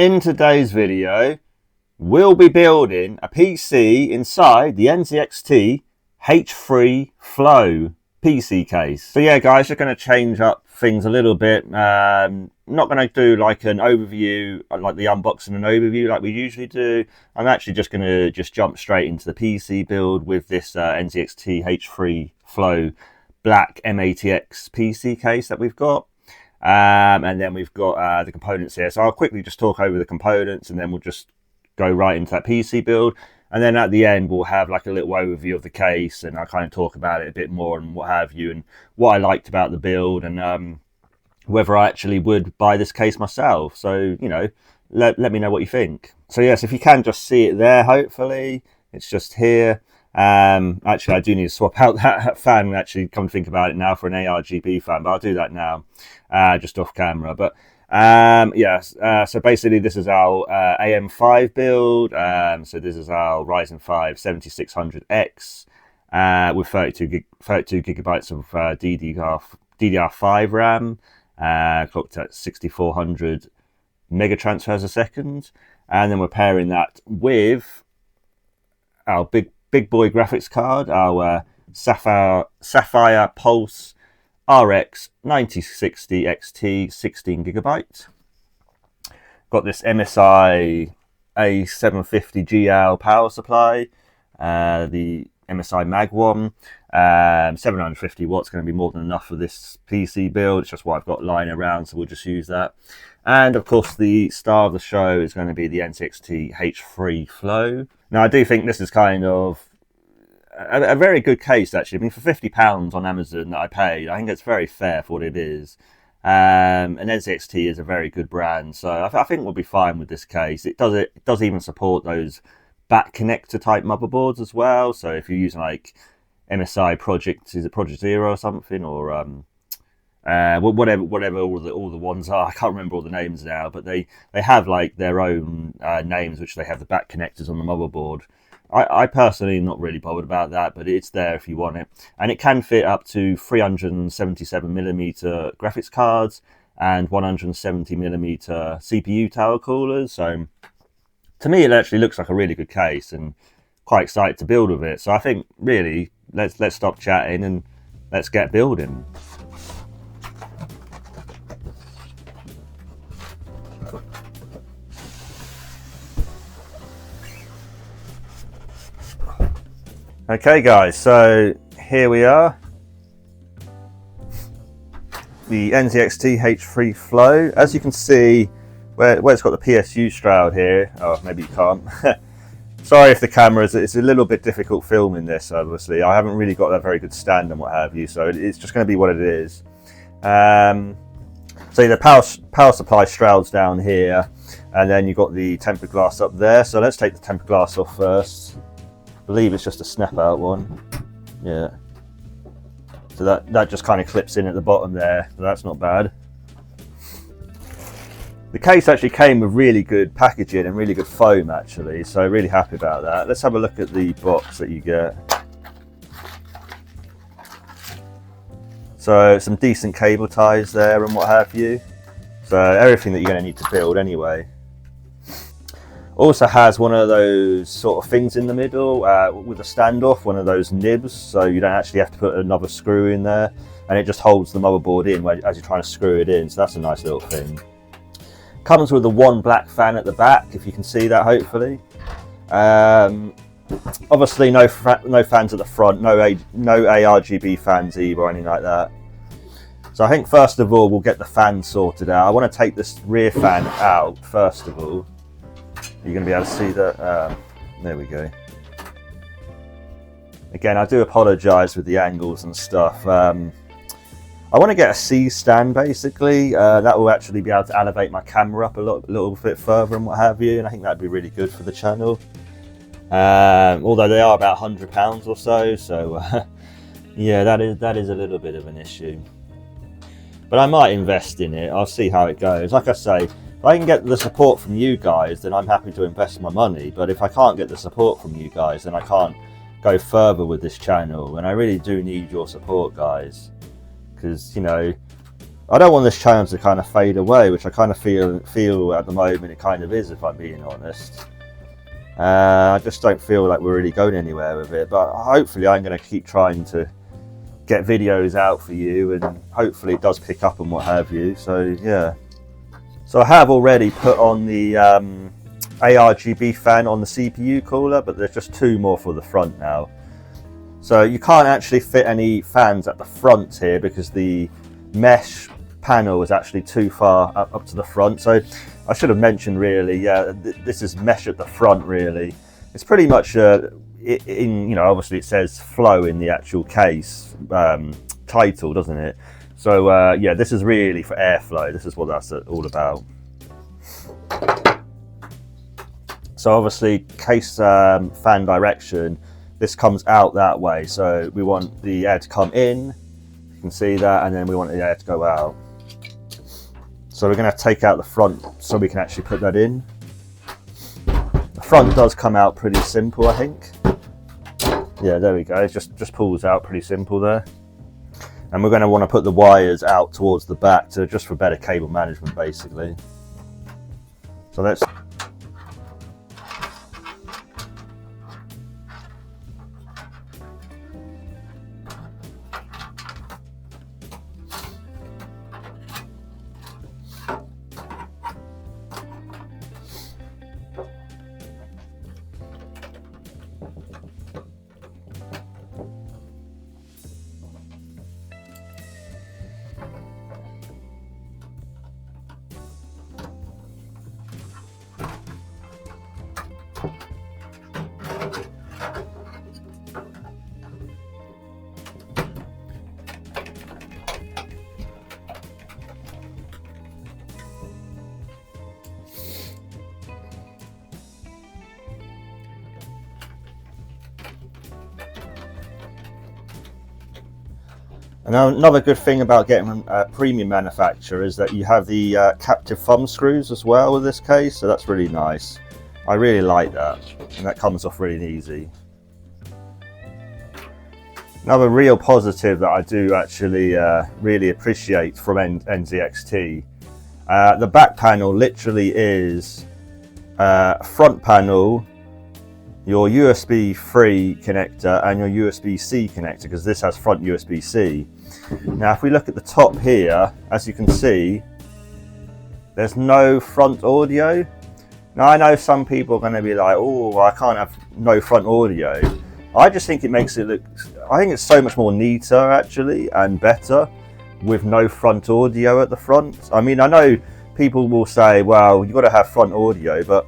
In today's video, we'll be building a PC inside the NZXT H3 Flow PC case. So yeah guys, just going to change up things a little bit. Not going to do like an overview, like the unboxing and overview like we usually do. I'm actually just going to jump straight into the PC build with this NZXT H3 Flow black MATX PC case that we've got. And then we've got the components here. So I'll quickly just talk over the components and then we'll just go right into that PC build. And then at the end, we'll have like a little overview of the case and I'll kind of talk about it a bit more and what have you and what I liked about the build and whether I actually would buy this case myself. So, you know, let me know what you think. So yes, if you can just see it there, hopefully, it's just here. Actually, I do need to swap out that fan, actually, come to think about it now, for an ARGB fan, but I'll do that now, just off camera. But yes, so basically this is our AM5 build. So this is our Ryzen 5 7600X with 32 gigabytes of DDR5 RAM, clocked at 6400 mega transfers a second, and then we're pairing that with our big boy graphics card, our Sapphire Pulse RX 9060 XT 16 gigabyte. Got this MSI A750GL power supply, the MSI Mag one, 750 watts, going to be more than enough for this PC build. It's just what I've got lying around, so we'll just use that. And of course the star of the show is going to be the NZXT H3 Flow. Now I do think this is kind of a very good case actually. I mean, for £50 on Amazon that I paid, I think it's very fair for what it is. And NZXT is a very good brand, so I think we'll be fine with this case. It does even support those back connector type motherboards as well. So if you're using like MSI Project, is it Project Zero or something, or whatever all the ones are, I can't remember all the names now, but they have like their own names which they have the back connectors on the motherboard. I personally am not really bothered about that, but it's there if you want it, and it can fit up to 377mm graphics cards and 170mm CPU tower coolers. So to me it actually looks like a really good case and quite excited to build with it. So I think really let's stop chatting and let's get building. Okay guys, so here we are, the NZXT H3 Flow. As you can see, where it's got the PSU shroud here, oh maybe you can't, sorry if the camera it's a little bit difficult filming this, obviously. I haven't really got a very good stand and what have you, so it's just going to be what it is. So the power supply shroud's down here, and then you've got the tempered glass up there. So let's take the tempered glass off first. I believe it's just a snap out one, yeah. So that just kind of clips in at the bottom there, so that's not bad. The case actually came with really good packaging and really good foam actually, so really happy about that. Let's have a look at the box that you get. So some decent cable ties there and what have you. So everything that you're going to need to build anyway. Also has one of those sort of things in the middle with a standoff, one of those nibs, so you don't actually have to put another screw in there, and it just holds the motherboard in as you're trying to screw it in, so that's a nice little thing. Comes with the one black fan at the back, if you can see that hopefully. Obviously no fans at the front, no ARGB fans either or anything like that. So I think first of all we'll get the fan sorted out. I want to take this rear fan out first of all. You're going to be able to see that. There we go. Again, I do apologise with the angles and stuff. I want to get a C stand basically. That will actually be able to elevate my camera up a little bit further and what have you, and I think that'd be really good for the channel. Although they are about £100 or so, so yeah, that is a little bit of an issue. But I might invest in it. I'll see how it goes. Like I say, if I can get the support from you guys, then I'm happy to invest my money. But if I can't get the support from you guys, then I can't go further with this channel. And I really do need your support, guys. Because, you know, I don't want this channel to kind of fade away, which I kind of feel at the moment it kind of is, if I'm being honest. I just don't feel like we're really going anywhere with it, but hopefully I'm going to keep trying to get videos out for you, and hopefully it does pick up and what have you. So yeah, so I have already put on the ARGB fan on the CPU cooler, but there's just 2 more for the front now. So you can't actually fit any fans at the front here because the mesh panel is actually too far up to the front. So I should have mentioned, really, yeah, this is mesh at the front. Really, it's pretty much you know, obviously it says Flow in the actual case title, doesn't it? So yeah, this is really for airflow. This is what that's all about. So obviously case fan direction, this comes out that way. So we want the air to come in, you can see that, and then we want the air to go out. So we're going to take out the front so we can actually put that in. The front does come out pretty simple, I think. Yeah, there we go. It just pulls out pretty simple there. And we're going to want to put the wires out towards the back to just for better cable management, basically. So let's. And another good thing about getting a premium manufacturer is that you have the captive thumb screws as well with this case, so that's really nice. I really like that, and that comes off really easy. Another real positive that I do actually really appreciate from NZXT, the back panel literally is front panel, your USB 3 connector and your USB-C connector, because this has front USB-C. Now if we look at the top here, as you can see, there's no front audio. Now I know some people are going to be like, oh, I can't have no front audio. I just think it makes it look, I think it's so much more neater actually and better with no front audio at the front. I mean, I know people will say, well, you've got to have front audio, but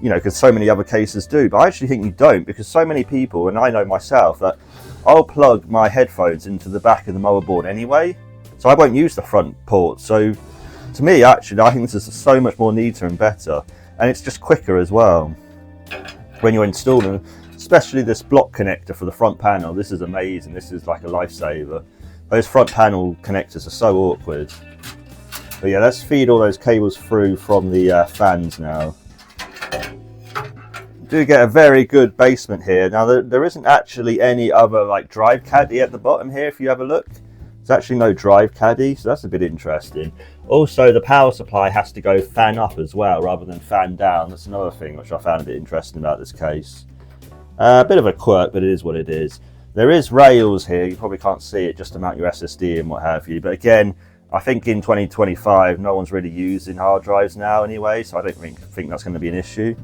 you know, because so many other cases do, but I actually think you don't, because so many people, and I know myself, that I'll plug my headphones into the back of the motherboard anyway, so I won't use the front port. So to me, actually, I think this is so much more neater and better, and it's just quicker as well when you're installing, especially this block connector for the front panel. This is amazing. This is like a lifesaver. Those front panel connectors are so awkward. But yeah, let's feed all those cables through from the fans now. Do get a very good basement here. Now there isn't actually any other like drive caddy at the bottom here. If you have a look, there's actually no drive caddy, so that's a bit interesting. Also, the power supply has to go fan up as well rather than fan down. That's another thing which I found a bit interesting about this case. A bit of a quirk, but it is what it is. There is rails here. You probably can't see it, just to mount your SSD and what have you. But again, I think in 2025 no one's really using hard drives now anyway, so I don't think that's going to be an issue.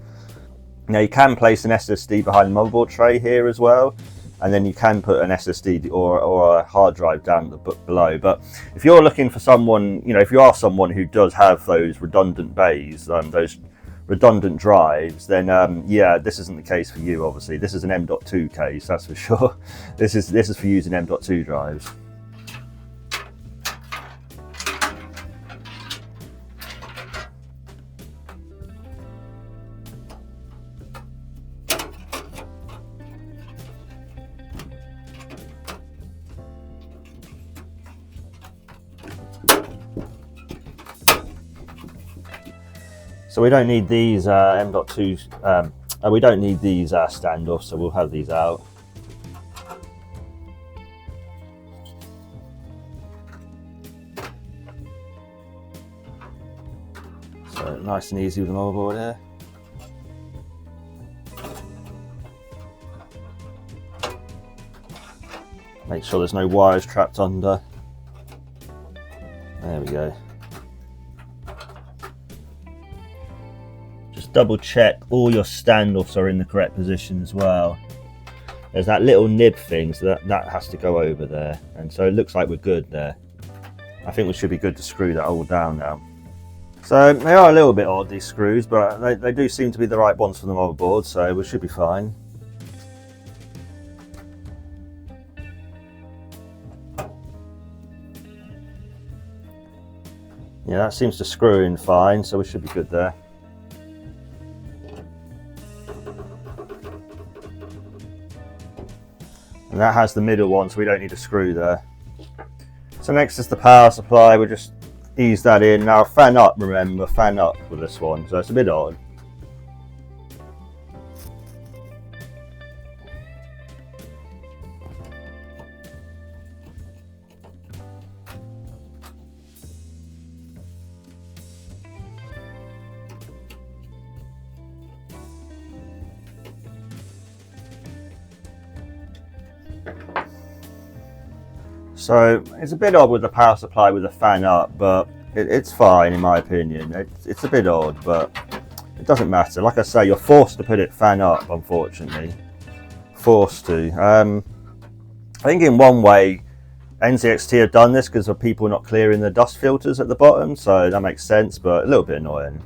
Now you can place an SSD behind the motherboard tray here as well, and then you can put an SSD or a hard drive down below. But if you're looking for someone, you know, if you are someone who does have those redundant bays, those redundant drives, then yeah, this isn't the case for you. Obviously, this is an M.2 case, that's for sure. This is for using M.2 drives. So we don't need these M.2s, we don't need these standoffs, so we'll have these out. nice and easy with the motherboard here. Make sure there's no wires trapped under. There we go. Just double check all your standoffs are in the correct position as well. There's that little nib thing, so that has to go over there. And so it looks like we're good there. I think we should be good to screw that all down now. So they are a little bit odd, these screws, but they do seem to be the right ones for the motherboard, so we should be fine. Yeah, that seems to screw in fine, so we should be good there. And that has the middle one, so we don't need a screw there. So next is the power supply. We'll just ease that in. Now fan up, remember, fan up with this one, so it's a bit odd. So it's a bit odd with the power supply with the fan up, but it's fine in my opinion. It's a bit odd, but it doesn't matter. Like I say, you're forced to put it fan up, unfortunately. Forced to. I think in one way, NZXT have done this because of people not clearing the dust filters at the bottom, so that makes sense, but a little bit annoying.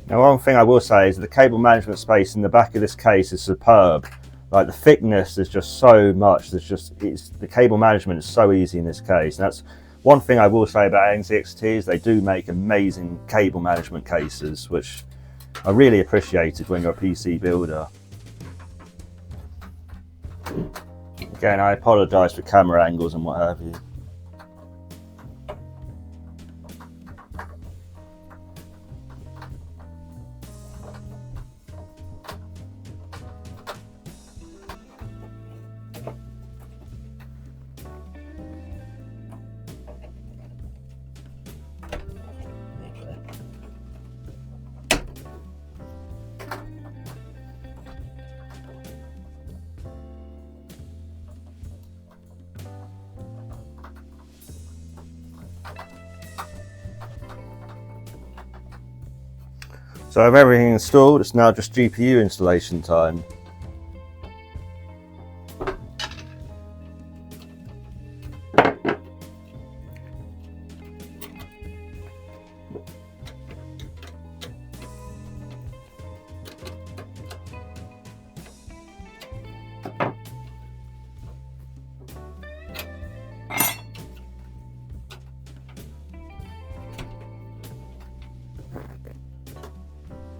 Now one thing I will say is the cable management space in the back of this case is superb. Like the thickness is just so much. The cable management is so easy in this case. And that's one thing I will say about NZXT is they do make amazing cable management cases, which I really appreciated when you're a PC builder. Again, I apologise for camera angles and what have you. So I have everything installed, it's now just GPU installation time.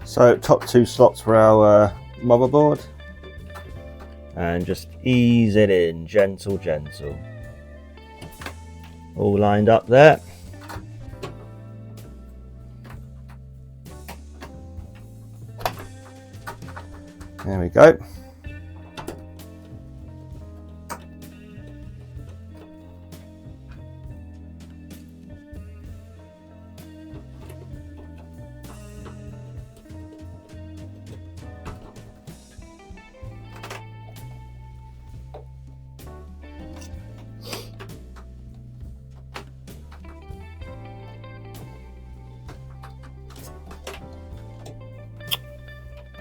So top two slots for our motherboard, and just ease it in, gentle, gentle. All lined up there. There we go.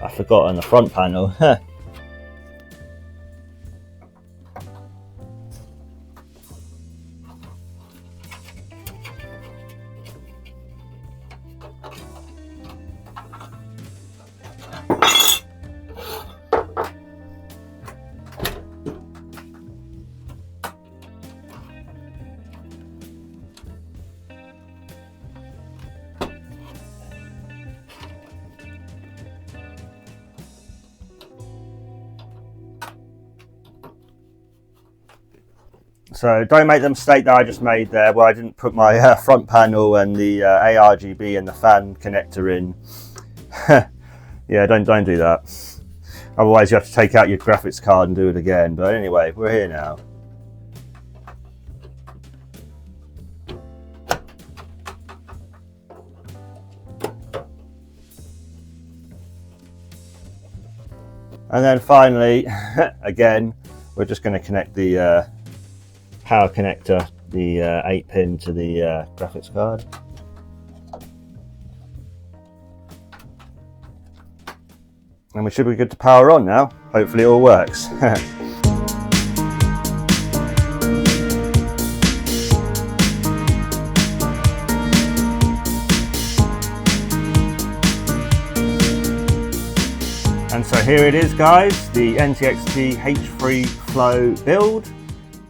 I forgot on the front panel. So don't make the mistake that I just made there, where I didn't put my front panel and the ARGB and the fan connector in. Yeah, don't do that. Otherwise you have to take out your graphics card and do it again. But anyway, we're here now. And then finally, again, we're just going to connect the power connector, the 8-pin to the graphics card. And we should be good to power on now. Hopefully it all works. And so here it is, guys, the NZXT H3 Flow build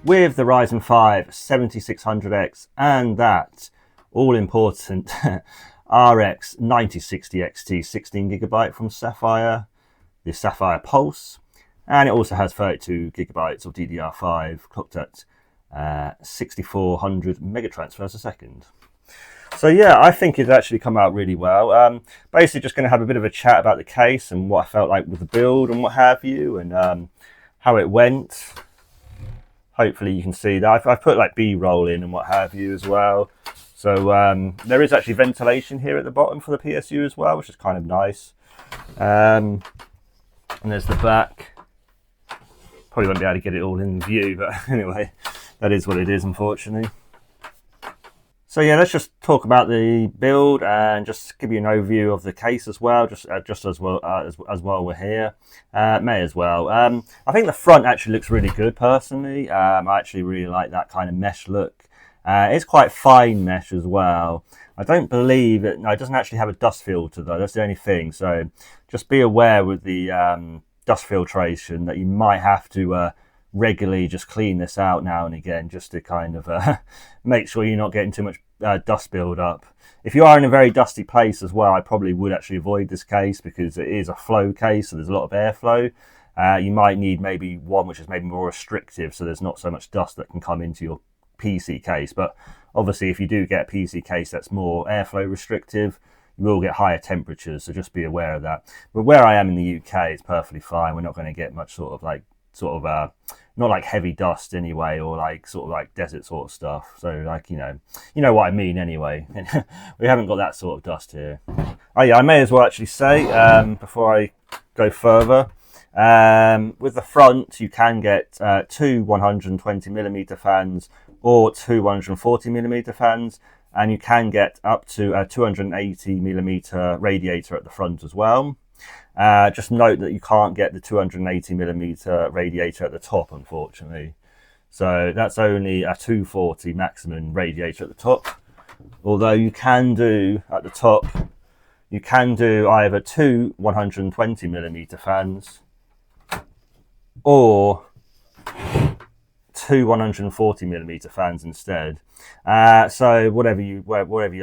with the Ryzen 5 7600X and that all-important RX 9060 XT 16GB from Sapphire, the Sapphire Pulse, and it also has 32GB of DDR5 clocked at 6400 megatransfers a second. So yeah, I think it's actually come out really well. Basically just going to have a bit of a chat about the case and what I felt like with the build and what have you, and how it went. Hopefully you can see that. I've put like B-roll in and what have you as well. So there is actually ventilation here at the bottom for the PSU as well, which is kind of nice. And there's the back. Probably won't be able to get it all in view, but anyway, that is what it is, unfortunately. So yeah, let's just talk about the build and just give you an overview of the case as well, just as well we're here. May as well. I think the front actually looks really good personally. I actually really like that kind of mesh look. It's quite fine mesh as well. I don't believe it. No, it doesn't actually have a dust filter though. That's the only thing. So just be aware with the dust filtration that you might have to regularly just clean this out now and again, just to kind of make sure you're not getting too much dust build up. If you are in a very dusty place as well, I probably would actually avoid this case because it is a flow case, so there's a lot of airflow. You might need maybe one which is maybe more restrictive, so there's not so much dust that can come into your PC case. But obviously if you do get a PC case that's more airflow restrictive, you will get higher temperatures, so just be aware of that. But where I am in the UK, it's perfectly fine. We're not going to get much not like heavy dust anyway, or like sort of like desert sort of stuff. So like, you know what I mean anyway. We haven't got that sort of dust here. Oh yeah, I may as well actually say before I go further, with the front you can get two 120mm fans or two 140mm fans, and you can get up to a 280mm radiator at the front as well. Just note that you can't get the 280mm radiator at the top, unfortunately. So that's only a 240 maximum radiator at the top. Although you can do, at the top, you can do either two 120mm fans or two 140mm fans instead. So whatever you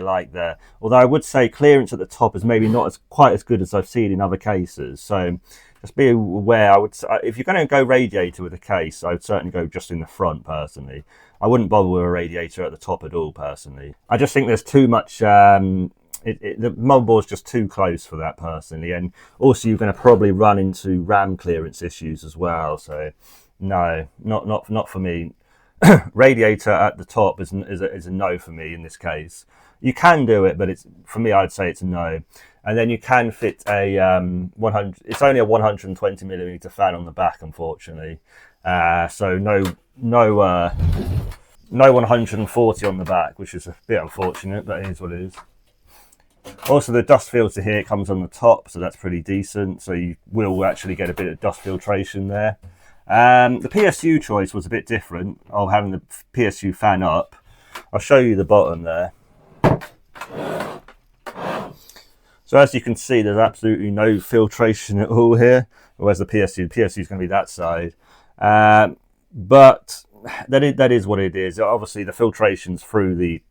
like there. Although I would say clearance at the top is maybe not quite as good as I've seen in other cases. So just be aware. If you're going to go radiator with a case, I would certainly go just in the front personally. I wouldn't bother with a radiator at the top at all personally. I just think there's too much. The motherboard's just too close for that personally, and also you're going to probably run into RAM clearance issues as well. So no, not for me. Radiator at the top is a no for me in this case. You can do it, but for me I'd say it's a no. And then you can fit a 100. It's only a 120mm fan on the back, unfortunately. So no 140 on the back, which is a bit unfortunate, but it is what it is. Also, the dust filter here comes on the top, so that's pretty decent. So you will actually get a bit of dust filtration there. The PSU choice was a bit different of having the PSU fan up. I'll show you the bottom there. So as you can see, there's absolutely no filtration at all here. Whereas the PSU is going to be that side. But that is what it is. Obviously, the filtration's through the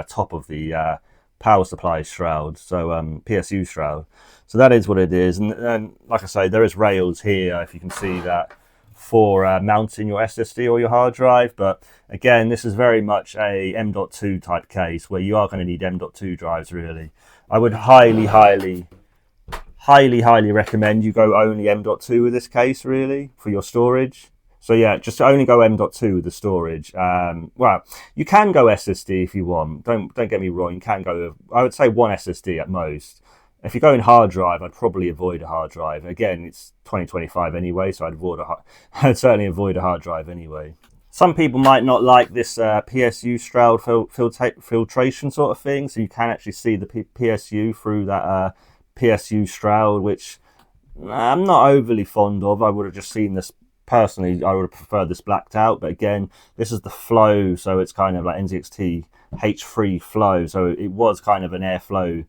top of the power supply shroud, so PSU shroud. So that is what it is. And like I say, there is rails here, if you can see that, for mounting your SSD or your hard drive. But again, this is very much a M.2 type case where you are going to need M.2 drives really. I would highly recommend you go only M.2 with this case really for your storage. So yeah, just only go M.2 with the storage. Well, you can go SSD if you want. Don't get me wrong, you can go, I would say one SSD at most. If you're going hard drive, I'd probably avoid a hard drive. Again, it's 2025 anyway, so I'd certainly avoid a hard drive anyway. Some people might not like this PSU Stroud filtration sort of thing, so you can actually see the PSU through that PSU Stroud, which I'm not overly fond of. I would have just seen this, personally, I would have preferred this blacked out, but again, this is the Flow, so it's kind of like NZXT H3 Flow, so it was kind of an airflow,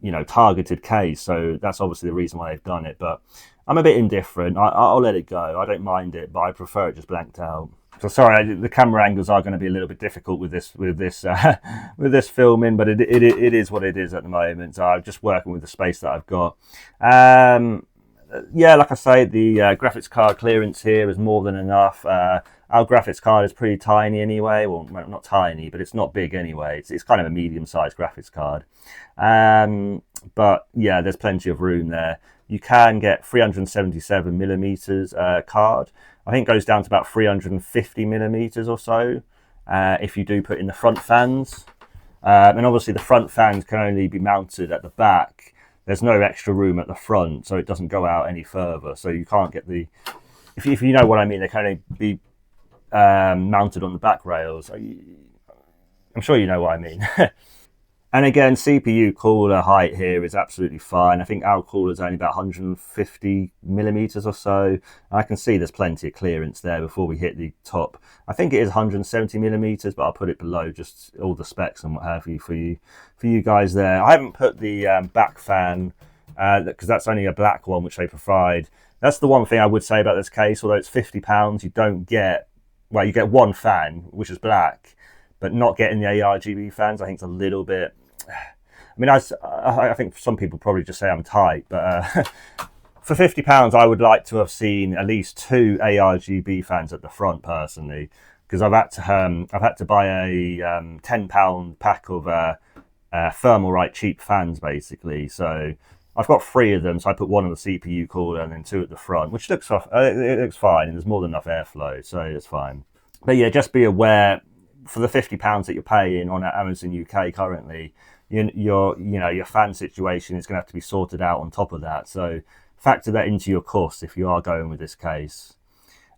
you know, targeted case, so that's obviously the reason why they've done it, but I'm a bit indifferent. I'll let it go. I don't mind it, but I prefer it just blanked out. So sorry, the camera angles are going to be a little bit difficult with this with this filming, but it is what it is at the moment. So I'm just working with the space that I've got. Yeah, like I say, the graphics card clearance here is more than enough. Our graphics card is pretty tiny anyway. Well, not tiny, but it's not big anyway. It's kind of a medium-sized graphics card. But yeah, there's plenty of room there. You can get 377 millimeters card. I think it goes down to about 350 millimeters or so if you do put in the front fans. And obviously the front fans can only be mounted at the back. There's no extra room at the front, so it doesn't go out any further. So you can't get the, if you know what I mean, they can only be mounted on the back rails. I'm sure you know what I mean. And again, CPU cooler height here is absolutely fine. I think our cooler is only about 150 millimeters or so. I can see there's plenty of clearance there before we hit the top. I think it is 170 millimeters, but I'll put it below just all the specs and what have you for you guys there. I haven't put the back fan because that's only a black one, which they provide. That's the one thing I would say about this case. Although it's £50, you don't get, well, you get one fan, which is black, but not getting the ARGB fans, I think it's a little bit, I mean, I think some people probably just say I'm tight, but for £50, I would like to have seen at least 2 ARGB fans at the front, personally, because I've had to buy a £10 pack of Thermalright cheap fans, basically. So I've got 3 of them, so I put 1 on the CPU cooler and then 2 at the front, which looks it looks fine, and there's more than enough airflow, so it's fine. But yeah, just be aware, for the £50 that you're paying on Amazon UK currently, your fan situation is going to have to be sorted out on top of that. So factor that into your cost if you are going with this case.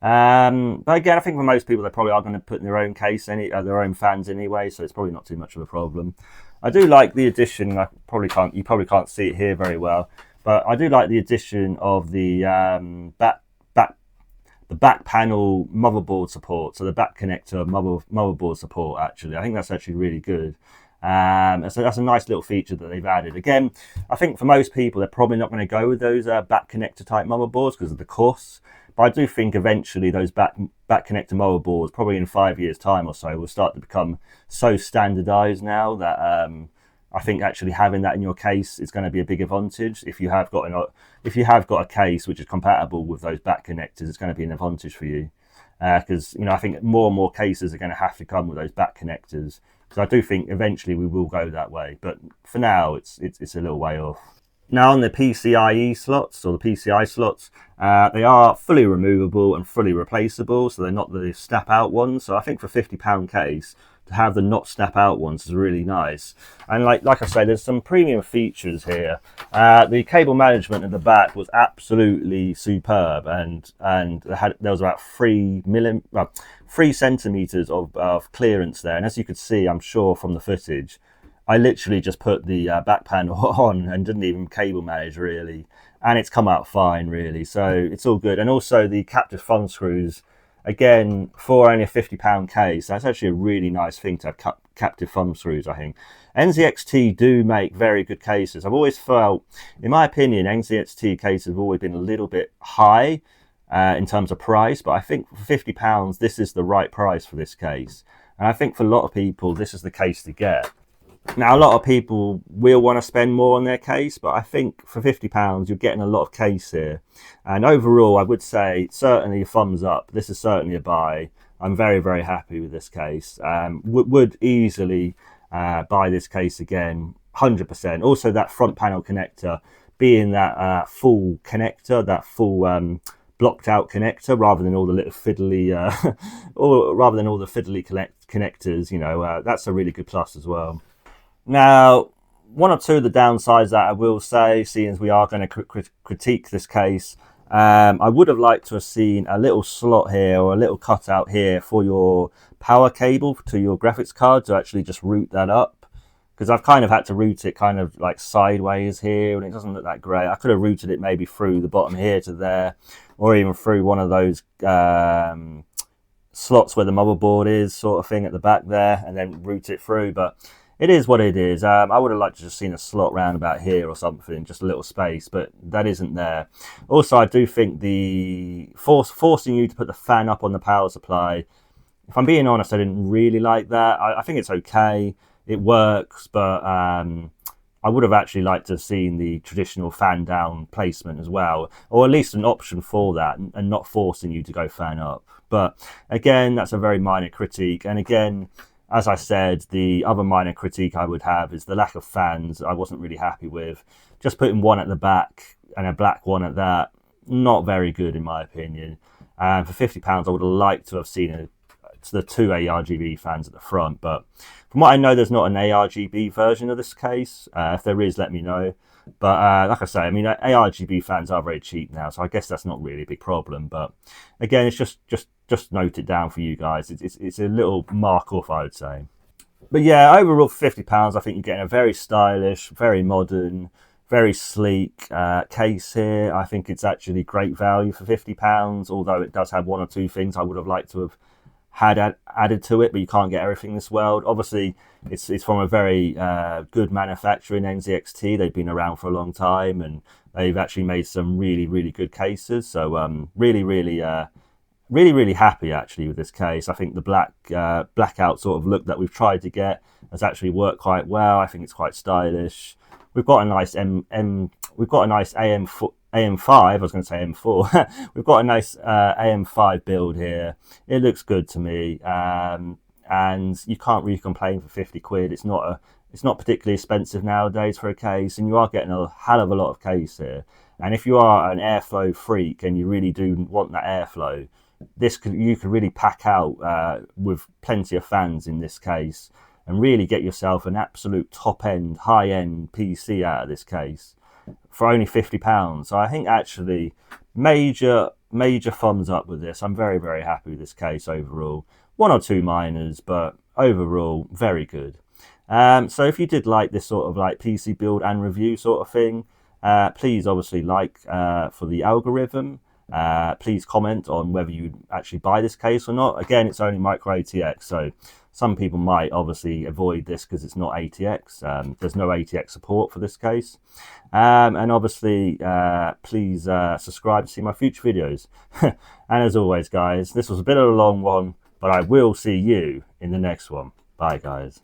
But again, I think for most people, they probably are going to put in their own case, their own fans anyway, so it's probably not too much of a problem. I do like the addition. You probably can't see it here very well, but I do like the addition of the back panel motherboard support, so the back connector motherboard support. Actually, I think that's actually really good. So that's a nice little feature that they've added. Again, I think for most people, they're probably not going to go with those back connector type motherboards because of the costs. But I do think eventually those back connector motherboards, probably in 5 years' time or so, will start to become so standardized now that I think actually having that in your case is going to be a big advantage. If you have got a case which is compatible with those back connectors, it's going to be an advantage for you. Because I think more and more cases are going to have to come with those back connectors. So I do think eventually we will go that way, but for now it's a little way off. Now on the PCIe slots, or the PCI slots, they are fully removable and fully replaceable, so they're not the snap out ones. So I think for £50 case, to have the not snap out ones is really nice. And like I say, there's some premium features here. The cable management at the back was absolutely superb, and there was about 3 centimeters of clearance there. And as you could see, I'm sure from the footage, I literally just put the back panel on and didn't even cable manage really, and it's come out fine really, so it's all good. And also the captive thumb screws, again, for only a £50 case, that's actually a really nice thing to have captive thumb screws. I think NZXT do make very good cases. I've always felt, in my opinion, NZXT cases have always been a little bit high in terms of price, but I think for £50 this is the right price for this case, and I think for a lot of people this is the case to get. Now, a lot of people will want to spend more on their case, but I think for £50 you're getting a lot of case here. And overall, I would say certainly a thumbs up. This is certainly a buy. I'm very, very happy with this case. Would easily buy this case again, 100%. Also, that front panel connector being that full connector, that full blocked out connector, rather than all the little fiddly, connectors. That's a really good plus as well. Now, one or two of the downsides that I will say, seeing as we are going to critique this case, I would have liked to have seen a little slot here or a little cutout here for your power cable to your graphics card to actually just route that up, because I've kind of had to route it kind of like sideways here and it doesn't look that great. I could have routed it maybe through the bottom here to there, or even through one of those slots where the motherboard is, sort of thing at the back there, and then route it through. But it is what it is. I would have liked to just seen a slot round about here or something, just a little space, but that isn't there. Also, I do think the forcing you to put the fan up on the power supply, if I'm being honest, I didn't really like that. I think it's okay, it works, but I would have actually liked to have seen the traditional fan down placement as well, or at least an option for that, and not forcing you to go fan up. But again, that's a very minor critique. And again, as I said, the other minor critique I would have is the lack of fans. I wasn't really happy with. Just putting one at the back and a black one at that, not very good in my opinion. And for £50, I would have liked to have seen the two ARGB fans at the front. But from what I know, there's not an ARGB version of this case. If there is, let me know. But like I say, I mean, ARGB fans are very cheap now, so I guess that's not really a big problem. But again, it's just note it down for you guys. It's a little mark off, I would say. But yeah, overall for £50, I think you're getting a very stylish, very modern, very sleek case here. I think it's actually great value for £50, although it does have one or two things I would have liked to have had added to it, but you can't get everything in this world. Obviously, it's from a very good manufacturer in NZXT. They've been around for a long time, and they've actually made some really good cases. So really happy actually with this case. I think the blackout sort of look that we've tried to get has actually worked quite well. I think it's quite stylish. We've got a nice AM5, I was going to say M4. We've got a nice AM5 build here. It looks good to me, and you can't really complain for 50 quid. It's not particularly expensive nowadays for a case, and you are getting a hell of a lot of case here. And if you are an airflow freak and you really do want that airflow, you could really pack out with plenty of fans in this case, and really get yourself an absolute top-end, high-end PC out of this case for only £50. So I think actually major thumbs up with this. I'm very happy with this case overall. One or two minors, but overall very good. So if you did like this sort of like PC build and review sort of thing, please obviously like for the algorithm. Please comment on whether you actually buy this case or not. Again, it's only micro ATX, so some people might obviously avoid this because it's not ATX. There's no ATX support for this case. And obviously, please subscribe to see my future videos. And as always, guys, this was a bit of a long one, but I will see you in the next one. Bye, guys.